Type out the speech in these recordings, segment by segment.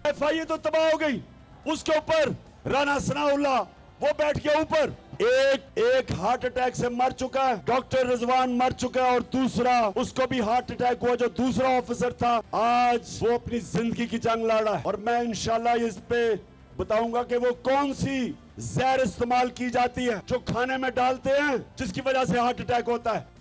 FIA तो तबाह हो गई, उसके ऊपर राना सनाउल्लाह वो बैठ गया ऊपर। एक हार्ट अटैक से मर चुका है, डॉक्टर रिजवान मर चुका है, और दूसरा उसको भी हार्ट अटैक हुआ जो दूसरा ऑफिसर था। आज वो अपनी जिंदगी की जंग लड़ा है और मैं इंशाल्लाह इस पे बताऊंगा कि वो कौन सी जहर इस्तेमाल की जाती है जो खाने में डालते हैं जिसकी वजह से हार्ट अटैक होता है।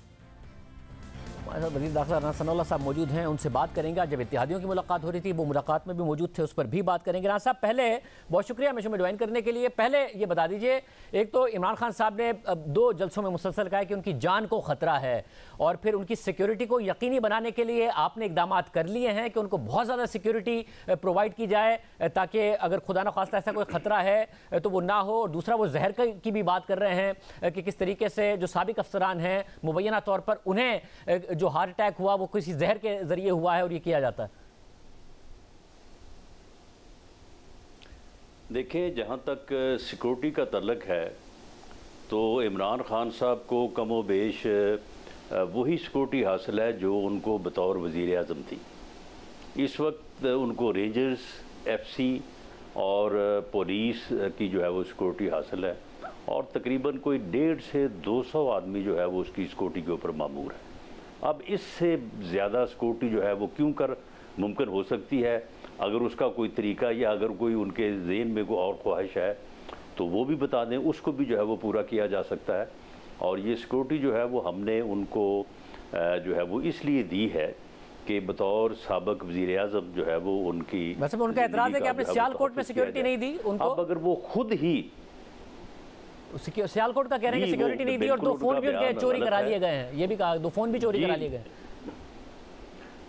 हमारे साथ वज़ीर दाखिला राना सनाउल्लाह साहब मौजूद हैं, उनसे बात करेंगे। आज जब इत्तेहादियों की मुलाकात हो रही थी वो मुलाकात में भी मौजूद थे, उस पर भी बात करेंगे। राना साहब पहले बहुत शुक्रिया हमें शो में ज्वाइन करने के लिए। पहले ये बता दीजिए, एक तो इमरान खान साहब ने 2 जलसों में मुसलसल कहा कि उनकी जान को ख़तरा है, और फिर उनकी सिक्योरिटी को यकीनी बनाने के लिए आपने इकदाम कर लिए हैं कि उनको बहुत ज़्यादा सिक्योरिटी प्रोवाइड की जाए ताकि अगर खुदा न खास्ता ऐसा कोई ख़तरा है तो वो ना हो। और दूसरा वो जहर की भी बात कर रहे हैं कि किस तरीके से जो साबिक अफसरान हैं मुबैना तौर पर उन्हें जो हार्ट अटैक हुआ वो किसी जहर के जरिए हुआ है और ये किया जाता है। देखिए, जहाँ तक सिक्योरिटी का तल्लक है तो इमरान खान साहब को कमोबेश वही सिक्योरिटी हासिल है जो उनको बतौर वज़ीर आज़म थी। इस वक्त उनको रेंजर्स, FC और पुलिस की जो है वो सिक्योरिटी हासिल है, और तकरीबन कोई 150 से 200 आदमी जो है वो उसकी सिक्योरिटी के ऊपर मामूर है। अब इससे ज़्यादा सिक्योरिटी जो है वो क्यों कर मुमकिन हो सकती है? अगर उसका कोई तरीका या अगर कोई उनके ज़हन में कोई और ख्वाहिश है तो वो भी बता दें, उसको भी जो है वो पूरा किया जा सकता है। और ये सिक्योरिटी जो है वो हमने उनको जो है वो इसलिए दी है कि बतौर साबिक वज़ीर आज़म जो है वो उनकी, वैसे उनका एतराज़ है कि आपने सियालकोट में सिक्योरिटी नहीं दी उनको। अब अगर वो खुद ही सियालकोट का कह रहे हैं कि सिक्योरिटी नहीं दी और 2 फ़ोन भी उनके चोरी करा लिए गए हैं, ये भी कहा 2 फ़ोन भी चोरी करा लिए गए।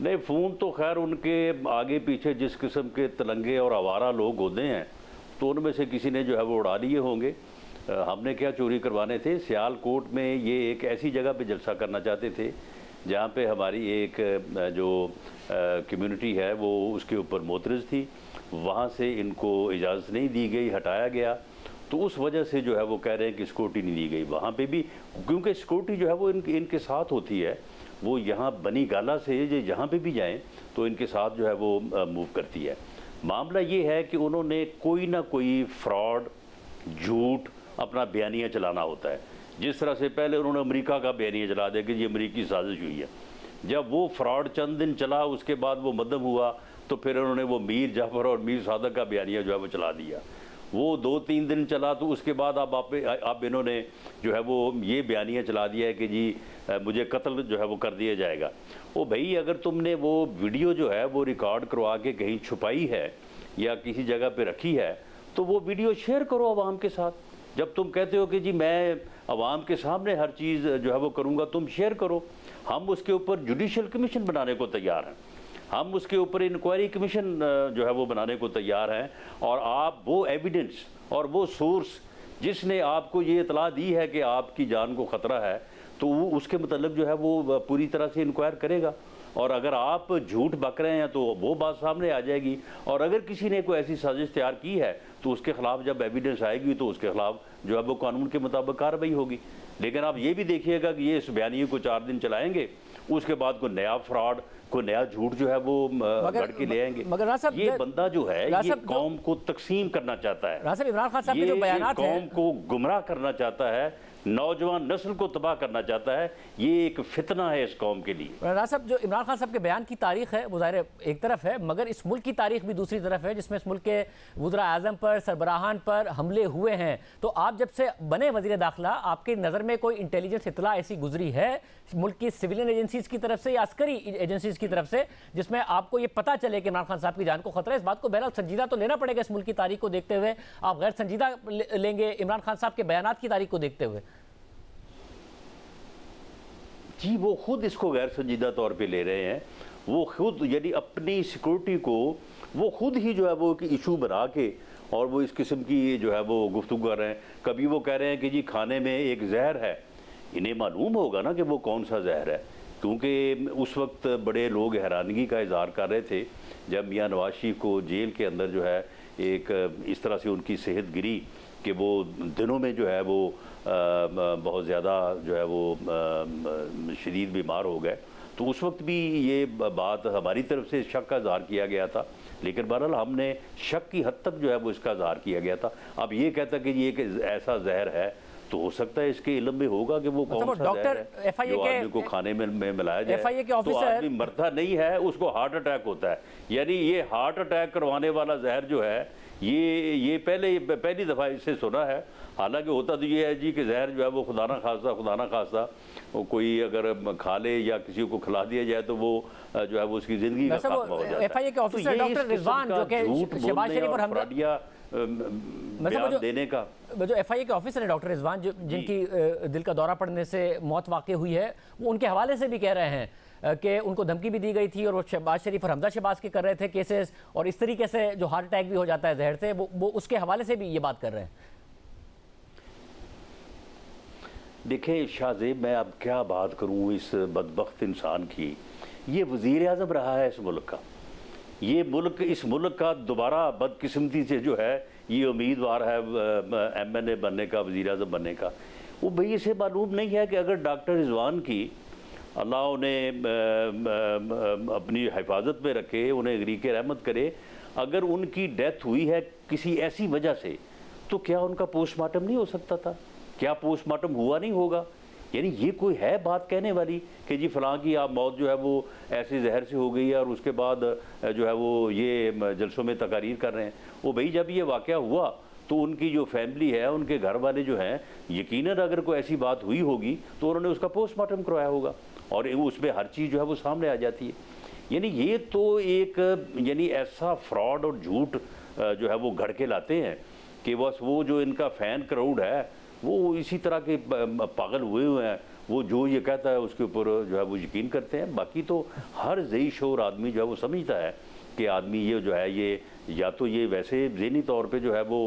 नहीं, फ़ोन तो खैर उनके आगे पीछे जिस किस्म के तलंगे और आवारा लोग होते हैं तो उनमें से किसी ने जो है वो उड़ा लिए होंगे। हमने क्या चोरी करवाने थे? सियालकोट में ये एक ऐसी जगह पे जलसा करना चाहते थे जहाँ पे हमारी एक जो कम्युनिटी है वो उसके ऊपर मोतरज़ थी, वहाँ से इनको इजाज़त नहीं दी गई, हटाया गया। तो उस वजह से जो है वो कह रहे हैं कि सिक्योरिटी नहीं दी गई वहाँ पे भी, क्योंकि सिक्योरिटी जो है वो इनके साथ होती है। वो यहाँ बनी गाला से जहाँ पे भी जाएं तो इनके साथ जो है वो मूव करती है। मामला ये है कि उन्होंने कोई ना कोई फ्रॉड, झूठ अपना बयानिया चलाना होता है। जिस तरह से पहले उन्होंने अमेरिका का बयानिया चला दिया कि ये अमेरिकी साजिश हुई है। जब वो फ्रॉड चंद दिन चला उसके बाद वो मदम हुआ तो फिर उन्होंने वो मीर जाफ़र और मीर सादक का बयानिया जो है वो चला दिया। वो 2-3 दिन चला तो उसके बाद अब इन्होंने जो है वो ये बयानिया चला दिया है कि जी मुझे कत्ल जो है वो कर दिया जाएगा। ओ भाई, अगर तुमने वो वीडियो जो है वो रिकॉर्ड करवा के कहीं छुपाई है या किसी जगह पे रखी है तो वो वीडियो शेयर करो आवाम के साथ। जब तुम कहते हो कि जी मैं आवाम के सामने हर चीज़ जो है वो करूँगा, तुम शेयर करो। हम उसके ऊपर जुडिशल कमीशन बनाने को तैयार हैं, हम उसके ऊपर इंक्वायरी कमीशन जो है वो बनाने को तैयार हैं। और आप वो एविडेंस और वो सोर्स जिसने आपको ये इतला दी है कि आपकी जान को ख़तरा है तो वो उसके मतलब जो है वो पूरी तरह से इंक्वायर करेगा। और अगर आप झूठ बक रहे हैं तो वो बात सामने आ जाएगी। और अगर किसी ने कोई ऐसी साजिश तैयार की है तो उसके खिलाफ जब एविडेंस आएगी तो उसके खिलाफ जो है वो कानून के मुताबिक कार्रवाई होगी। लेकिन आप ये भी देखिएगा कि ये इस बयानिए को 4 दिन चलाएंगे, उसके बाद कोई नया फ्रॉड, कोई नया झूठ जो है वो गढ़ के ले आएंगे। मगर ये बंदा जो है ये कौम को तकसीम करना चाहता है, इमरान खान साहब के जो बयानात हैं, कौम को गुमराह करना चाहता है, नौजवान नस्ल को तबाह करना चाहता है। ये एक फितना है इस कौम के लिए। राना साहब, जो इमरान खान साहब के बयान की तारीख है वो ज़ाहिर एक तरफ है, मगर इस मुल्क की तारीख भी दूसरी तरफ है जिसमें इस मुल्क के वज़ीर आज़म पर, सरबराहान पर हमले हुए हैं। तो आप जब से बने वज़ीर दाखिला, आपकी नज़र में कोई इंटेलिजेंस इतला ऐसी गुजरी है मुल्क की सिविलियन एजेंसीज़ की तरफ से या अस्करी एजेंसीज़ की तरफ से जिसमें आपको ये पता चले कि इमरान खान साहब की जान को खतरा है? इस बात को बहरहाल संजीदा तो लेना पड़ेगा इस मुल्क की तारीख को देखते हुए। आप गैर संजीदा लेंगे इमरान खान साहब के बयानात की तारीख को देखते हुए? जी, वो खुद इसको गैर संजीदा तौर पे ले रहे हैं। वो खुद यानी अपनी सिक्योरिटी को वो खुद ही जो है वो कि इशू बना के और वो इस किस्म की जो है वो गुफ्तगू कर रहे हैं। कभी वो कह रहे हैं कि जी खाने में एक जहर है। इन्हें मालूम होगा ना कि वो कौन सा जहर है, क्योंकि उस वक्त बड़े लोग हैरानगी का इजहार कर रहे थे जब मियां नवाज शरीफ को जेल के अंदर जो है एक इस तरह से उनकी सेहत गिरी कि वो दिनों में जो है वो बहुत ज़्यादा जो है वो शदीद बीमार हो गए। तो उस वक्त भी ये बात हमारी तरफ से शक का इजहार किया गया था, लेकिन बहरहाल हमने शक की हद तक जो है वो इसका इजहार किया गया था। अब ये कहता कि ये एक ऐसा जहर है, तो हो सकता है इसके इल्म में होगा कि वो कौन सा जहर है जो आदमी को खाने में मिलाया जाए। FIA के तो आदमी मरता नहीं है, उसको हार्ट अटैक होता है। यानी ये हार्ट अटैक करवाने वाला जहर जो है ये पहली दफ़ा इससे सुना है। हालांकि होता तो ये है जी कि जहर जो है वो खुदा ना खास्ता वो कोई अगर खा ले या किसी को खिला दिया जाए तो वो जो है वो उसकी ज़िंदगी का खात्मा हो जाता है। FIA के ऑफिसर डॉक्टर रिजवान जो कि शहबाज शरीफ और हमदा बयान देने का, जो FIA के ऑफिसर है डॉक्टर रिजवान जिनकी दिल का दौरा पड़ने से मौत वाक़ई हुई है, वो उनके हवाले से भी कह रहे हैं कि उनको धमकी भी दी गई थी और वो शहबाज शरीफ और हमदा शहबाज के कर रहे थे केसेस, और इस तरीके से जो हार्ट अटैक भी हो जाता है जहर से, वो उसके हवाले से भी ये बात कर रहे हैं। देखिए शाहजेब, मैं अब क्या बात करूं इस बदबख्त इंसान की। ये वज़ीर आज़म रहा है इस मुल्क का, ये मुल्क इस मुल्क का दोबारा बदकिस्मती से जो है ये उम्मीदवार है MNA बनने का, वज़ीर आज़म बनने का। वो भाई इसे मालूम नहीं है कि अगर डॉक्टर रिजवान की अल्लाह उन्हें अपनी हिफाजत में रखे, उन्हें गरीक़ रहमत करे, अगर उनकी डेथ हुई है किसी ऐसी वजह से, तो क्या उनका पोस्टमार्टम नहीं हो सकता था? क्या पोस्टमार्टम हुआ नहीं होगा? यानी ये कोई है बात कहने वाली कि जी फलां की आप मौत जो है वो ऐसे जहर से हो गई है और उसके बाद जो है वो ये जलसों में तकारीर कर रहे हैं। वो भाई जब ये वाक़या हुआ तो उनकी जो फैमिली है, उनके घर वाले जो हैं, यकीनन अगर कोई ऐसी बात हुई होगी तो उन्होंने उसका पोस्टमार्टम करवाया होगा और उसमें हर चीज़ जो है वो सामने आ जाती है। यानी ये तो एक यानी ऐसा फ्रॉड और झूठ जो है वो घड़ के लाते हैं कि बस वो जो इनका फ़ैन क्राउड है वो इसी तरह के पागल हुए हैं, वो जो ये कहता है उसके ऊपर जो है वो यकीन करते हैं। बाकी तो हर ज़ही शोर आदमी जो है वो समझता है कि आदमी ये जो है ये या तो ये वैसे ज़हनी तौर पे जो है वो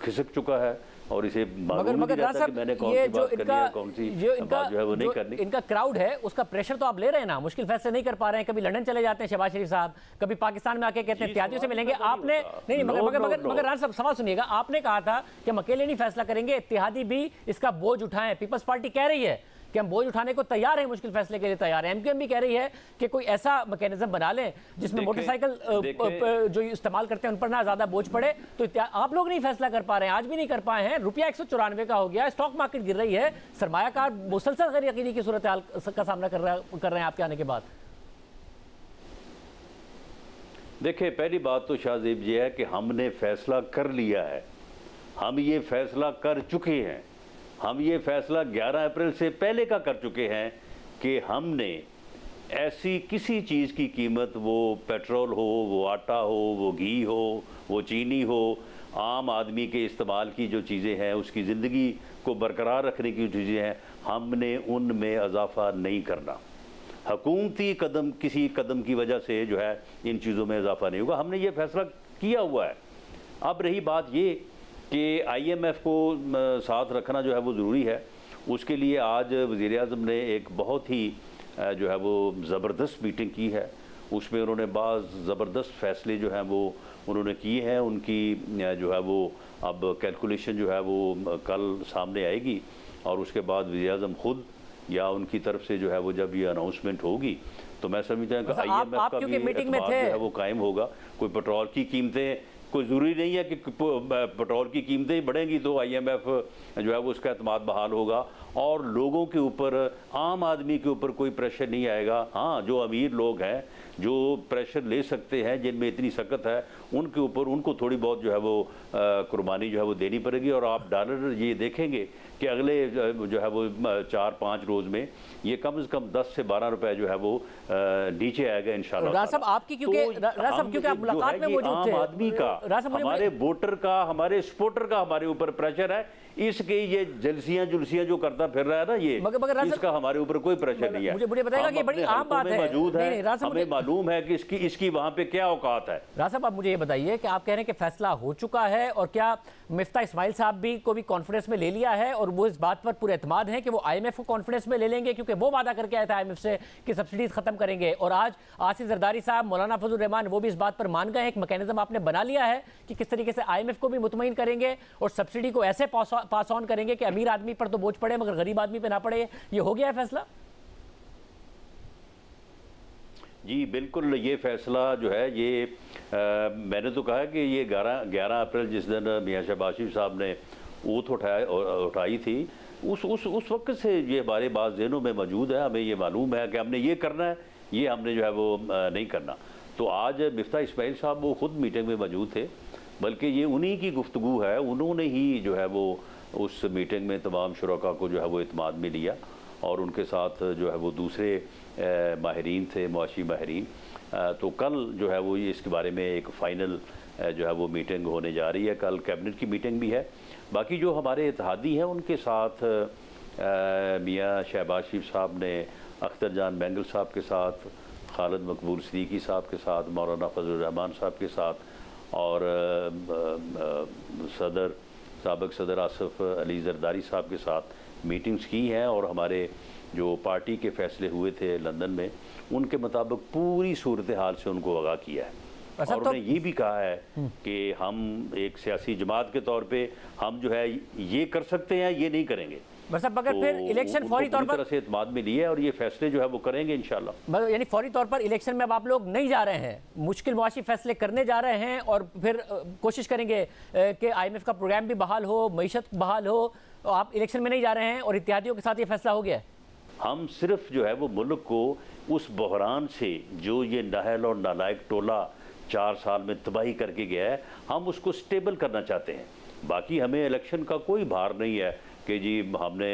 खिसक चुका है और इसे मगर मैंने कौन सी बात करनी है, कौन सी बात जो है वो नहीं करनी। इनका क्राउड है, उसका प्रेशर तो आप ले रहे हैं ना, मुश्किल फैसले नहीं कर पा रहे हैं। कभी लंदन चले जाते हैं शहबाज शरीफ साहब, कभी पाकिस्तान में आके कहते हैं इत्तेहादियों से मिलेंगे। आपने नहीं मगर राना साहब सवाल सुनिएगा, आपने कहा था कि हम अकेले नहीं फैसला करेंगे, इत्तेहादी भी इसका बोझ उठाएं। पीपल्स पार्टी कह रही है कि हम बोझ उठाने को तैयार हैं, मुश्किल फैसले के लिए तैयार है। MQM भी कह रही है कि कोई ऐसा मैकेनिज्म बना लें जिसमें मोटरसाइकिल जो इस्तेमाल करते हैं उन पर ना ज्यादा बोझ पड़े। तो आप लोग नहीं फैसला कर पा रहे हैं, आज भी नहीं कर पाए हैं। रुपया 194 का हो गया, स्टॉक मार्केट गिर रही है, सरमायाकार मुसलसल गैर यकीनी की सूरत हाल का सामना कर रहे हैं आपके आने के बाद। देखिए, पहली बात तो शाहजेब ये है कि हमने फैसला कर लिया है, हम ये फैसला कर चुके हैं। हम ये फैसला 11 अप्रैल से पहले का कर चुके हैं कि हमने ऐसी किसी चीज़ की कीमत, वो पेट्रोल हो, वो आटा हो, वो घी हो, वो चीनी हो, आम आदमी के इस्तेमाल की जो चीज़ें हैं, उसकी ज़िंदगी को बरकरार रखने की जो चीज़ें हैं, हमने उनमें इजाफा नहीं करना। हुकूमती कदम किसी कदम की वजह से जो है इन चीज़ों में इजाफा नहीं होगा, हमने ये फैसला किया हुआ है। अब रही बात ये कि IMF को साथ रखना जो है वो ज़रूरी है, उसके लिए आज वज़ीर आज़म ने एक बहुत ही जो है वो ज़बरदस्त मीटिंग की है। उसमें उन्होंने बाज़ ज़बरदस्त फ़ैसले जो हैं वो उन्होंने किए हैं। उनकी जो है वो अब कैलकुलेशन जो है वो कल सामने आएगी और उसके बाद वज़ीर आज़म ख़ुद या उनकी तरफ से जो है वो जब ये अनाउंसमेंट होगी तो मैं समझता हूँ कि IMF का भी एतबार जो है वो कायम होगा। कोई पेट्रोल की कीमतें, कोई ज़रूरी नहीं है कि पेट्रोल की कीमतें ही बढ़ेंगी तो IMF जो है वो उसका एतमाद बहाल होगा और लोगों के ऊपर, आम आदमी के ऊपर कोई प्रेशर नहीं आएगा। हाँ, जो अमीर लोग हैं, जो प्रेशर ले सकते हैं, जिनमें इतनी सकत है, उनके ऊपर उनको थोड़ी बहुत जो है वो कुर्बानी जो है वो देनी पड़ेगी। और आप डॉलर ये देखेंगे कि अगले जो है वो 4-5 रोज़ में ये कम से कम 10 से 12 रुपए जो है वो नीचे आएगा इंशाल्लाह। राना साहब आपकी क्योंकि आप मुलाकात में मौजूद थे, आदमी का, हमारे वोटर का, हमारे सपोर्टर का हमारे ऊपर प्रेशर है। इसके ये जलसियां जुलसियां जो करता फिर रहा है ना ये, इसका हमारे ऊपर कोई प्रेशर नहीं है। मुझे बताएगा कि बड़ी आम बात है, मौजूद है, हमें मालूम है कि इसकी वहां पे क्या औकात है। राना साहब आप मुझे ये बताइए कि आप कह रहे हैं कि फैसला हो चुका है और क्या मिफ्ता इस्माइल साहब भी को भी कॉन्फ्रेंस में ले लिया है और वो इस बात पर पूरे एतमाद है कि वो IMF को कॉन्फ्रेंस में ले लेंगे, क्योंकि वो वादा करके आए थे IMF से कि सब्सिडीज खत्म करेंगे। और आज आसिफ जरदारी साहब, मौलाना फजल रहमान, वो भी इस बात पर मान गए हैं। एक मैकेनिज्म आपने बना लिया है कि किस तरीके से IMF को भी मुतमईन करेंगे और सब्सिडी को ऐसे पास ऑन करेंगे कि अमीर आदमी पर तो बोझ पड़े मगर गरीब आदमी पे ना पड़े। ये हो गया है फैसला? जी बिल्कुल, ये फैसला जो है ये मैंने तो कहा कि ये 11 अप्रैल जिस दिन मियां शहबाज शरीफ साहब ने ऊँट उठाई थी, उस वक्त से ये हमारे पास ज़हनों में मौजूद है। हमें ये मालूम है कि हमने ये करना है, ये हमने जो है वो नहीं करना। तो आज मिफ्ता इस्माइल साहब वो ख़ुद मीटिंग में मौजूद थे, बल्कि ये उन्हीं की गुफ्तगू है, उन्होंने ही जो है वो उस मीटिंग में तमाम शुरका को जो है वो इत्माद में लिया और उनके साथ जो है वो दूसरे माहिरीन थे, मुआशी माहिरीन। तो कल जो है वो इसके बारे में एक फ़ाइनल जो है वो मीटिंग होने जा रही है। कल कैबिनेट की मीटिंग भी है। बाकी जो हमारे इत्तेहादी हैं उनके साथ मियां शहबाज शरीफ साहब ने अख्तर जान बैंगल साहब के साथ, खालिद मकबूल सिद्दीकी साहब के साथ, मौलाना फजलुर रहमान साहब के साथ और साबिक़ सदर आसिफ अली जरदारी साहब के साथ मीटिंग्स की हैं और हमारे जो पार्टी के फ़ैसले हुए थे लंदन में उनके मुताबिक पूरी सूरत हाल से उनको आगाह किया है। और उन्होंने ये भी कहा है कि हम एक सियासी जमात के तौर पे हम जो है ये कर सकते हैं, ये नहीं करेंगे। मगर फिर इलेक्शन फौरी तौर पर से इत्मीनान में लिए और ये फैसले जो है वो करेंगे इंशाल्लाह। यानी फौरी तौर पर इलेक्शन में अब आप लोग नहीं जा रहे हैं, मुश्किल मुआशी फैसले करने जा रहे हैं और फिर कोशिश करेंगे कि IMF का प्रोग्राम भी बहाल हो, मईशत बहाल हो, तो आप इलेक्शन में नहीं जा रहे हैं और इत्तेहादियों के साथ ये फैसला हो गया है। हम सिर्फ जो है वो मुल्क को उस बहरान से जो ये नाहल और नालायक टोला 4 साल में तबाही करके गया है, हम उसको स्टेबल करना चाहते हैं। बाकी हमें इलेक्शन का कोई भार नहीं है कि जी हमने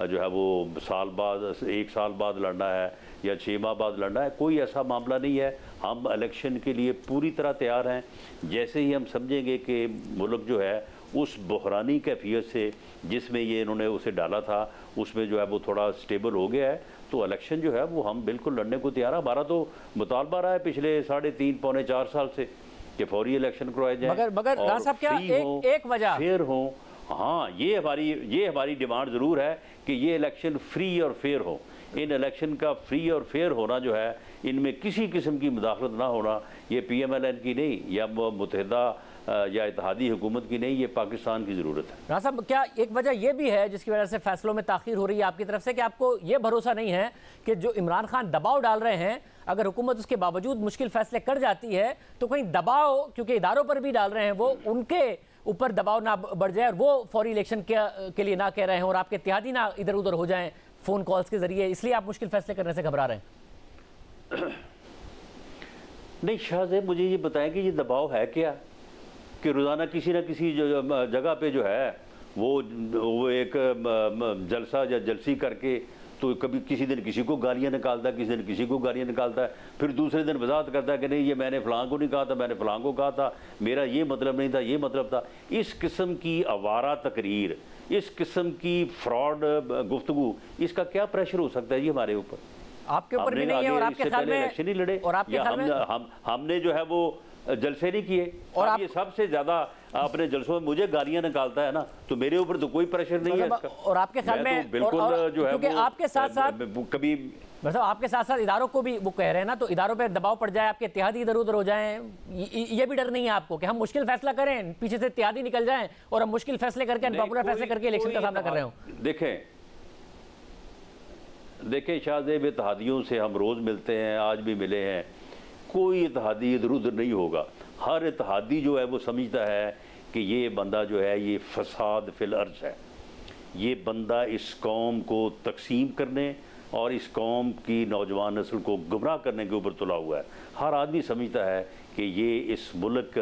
जो है वो साल बाद 1 साल बाद लड़ना है या 6 माह बाद लड़ना है, कोई ऐसा मामला नहीं है। हम इलेक्शन के लिए पूरी तरह तैयार हैं। जैसे ही हम समझेंगे कि मुल्क जो है उस बहरानी कैफियत से जिसमें ये इन्होंने उसे डाला था उसमें जो है वो थोड़ा स्टेबल हो गया है, तो इलेक्शन जो है वो हम बिल्कुल लड़ने को तैयार है। हमारा तो मुतालबा रहा है पिछले 3.5 पौने 4 साल से कि फौरी इलेक्शन करवाए जाए मगर राना साहब क्या एक वजह फेयर हो। हाँ, ये हमारी डिमांड ज़रूर है कि ये इलेक्शन फ्री और फेयर हो। इन इलेक्शन का फ्री और फेयर होना जो है, इनमें किसी किस्म की मुदाखलत ना होना, ये PMLN की नहीं या मुत्तहिदा या इत्तेहादी हुकूमत की नहीं, ये पाकिस्तान की ज़रूरत है। राना साहब क्या एक वजह ये भी है जिसकी वजह से फैसलों में ताख़ीर हो रही है आपकी तरफ से कि आपको ये भरोसा नहीं है कि जो इमरान खान दबाव डाल रहे हैं, अगर हुकूमत उसके बावजूद मुश्किल फैसले कर जाती है तो कहीं दबाव, क्योंकि इदारों पर भी डाल रहे हैं, वो उनके ऊपर दबाव ना बढ़ जाए और वो फौरी इलेक्शन के लिए ना कह रहे हैं और आपके इत्तेहादी ना इधर उधर हो जाएं फ़ोन कॉल्स के ज़रिए, इसलिए आप मुश्किल फैसले करने से घबरा रहे हैं? नहीं शाहज़ेब, मुझे ये बताएं कि ये दबाव है क्या कि रोज़ाना किसी न किसी जगह पे जो है वो एक जलसा या जलसी करके तो कभी किसी दिन किसी को गालियाँ निकालता है, किसी दिन किसी को गालियाँ निकालता है, फिर दूसरे दिन वजाहत करता है कि नहीं ये मैंने फ़लाँ को नहीं कहा था, मैंने फ़लाँ को कहा था, मेरा ये मतलब नहीं था, ये मतलब था। इस किस्म की आवारा तकरीर, इस किस्म की फ्रॉड गुफ्तगू, इसका क्या प्रेशर हो सकता है जी हमारे ऊपर? आपके ऊपर भी नहीं है और आपके ख्याल में इलेक्शन ही लड़े और आपके ख्याल में हमने जो है वो जलसे नहीं किए और आप ये सबसे ज्यादा अपने जलसों में मुझे गालियां निकालता है ना, तो मेरे ऊपर तो कोई प्रेशर नहीं है इसका। और आपके ख्याल में तो बिल्कुल जो है वो आपके साथ साथ कभी मतलब आपके साथ साथ इदारों को भी वो कह रहे हैं ना, तो इदारों पे दबाव पड़ जाए, आपके इत्तेहादी इधर उधर हो जाएं, ये भी डर नहीं है आपको कि हम मुश्किल फैसला करें, पीछे से इत्तेहादी निकल जाएं और हम मुश्किल फैसले करके अनपॉपुलर फैसले करके इलेक्शन का सामना कर रहे हो? देखें शाहज़ेब, इत्तेहादियों से हम रोज़ मिलते हैं, आज भी मिले हैं। कोई इत्तेहादी इधर उधर नहीं होगा। हर इत्तेहादी जो है वो समझता है कि ये बंदा जो है ये फसाद फिल अर्ज़ है, ये बंदा इस कौम को तकसीम करने और इस कौम की नौजवान नस्ल को गुमराह करने के ऊपर तुला हुआ है। हर आदमी समझता है कि ये इस मुल्क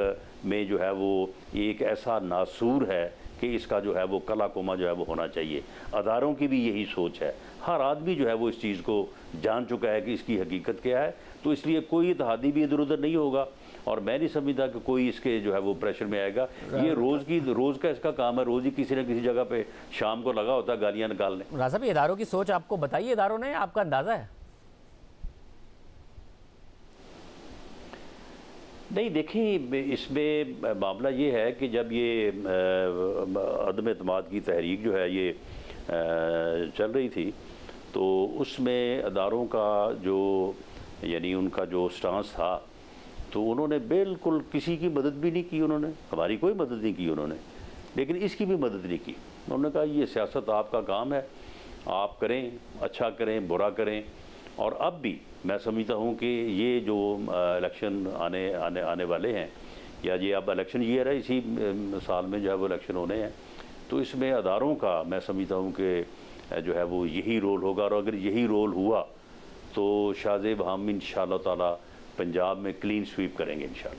में जो है वो एक ऐसा नासूर है कि इसका जो है वो कला कोमा जो है वो होना चाहिए। अदारों की भी यही सोच है। हर आदमी जो है वो इस चीज़ को जान चुका है कि इसकी हकीकत क्या है, तो इसलिए कोई इत्तेहादी भी इधर उधर नहीं होगा और मैं नहीं समझता कि कोई इसके जो है वो प्रेशर में आएगा। ये रोज़ का इसका काम है, रोज़ ही किसी न किसी जगह पे शाम को लगा होता है गालियाँ निकालने। राजा भाई, इदारों की सोच आपको बताइए, इदारों ने आपका अंदाज़ा है? नहीं देखिए, इसमें मामला ये है कि जब ये अदम एतमाद की तहरीक जो है ये चल रही थी, तो उसमें अदारों का जो यानी उनका जो स्टांस था, तो उन्होंने बिल्कुल किसी की मदद भी नहीं की। उन्होंने हमारी कोई मदद नहीं की उन्होंने, लेकिन इसकी भी मदद नहीं की। उन्होंने कहा ये सियासत आपका काम है, आप करें, अच्छा करें, बुरा करें। और अब भी मैं समझता हूँ कि ये जो इलेक्शन आने वाले हैं, या ये अब इलेक्शन ईयर है, इसी साल में जो है वो इलेक्शन होने हैं, तो इसमें अदारों का मैं समझता हूँ कि जो है वो यही रोल होगा। और अगर यही रोल हुआ तो शाहज़ेब हम इंशाअल्लाह ताला पंजाब में क्लीन स्वीप करेंगे इंशाअल्लाह।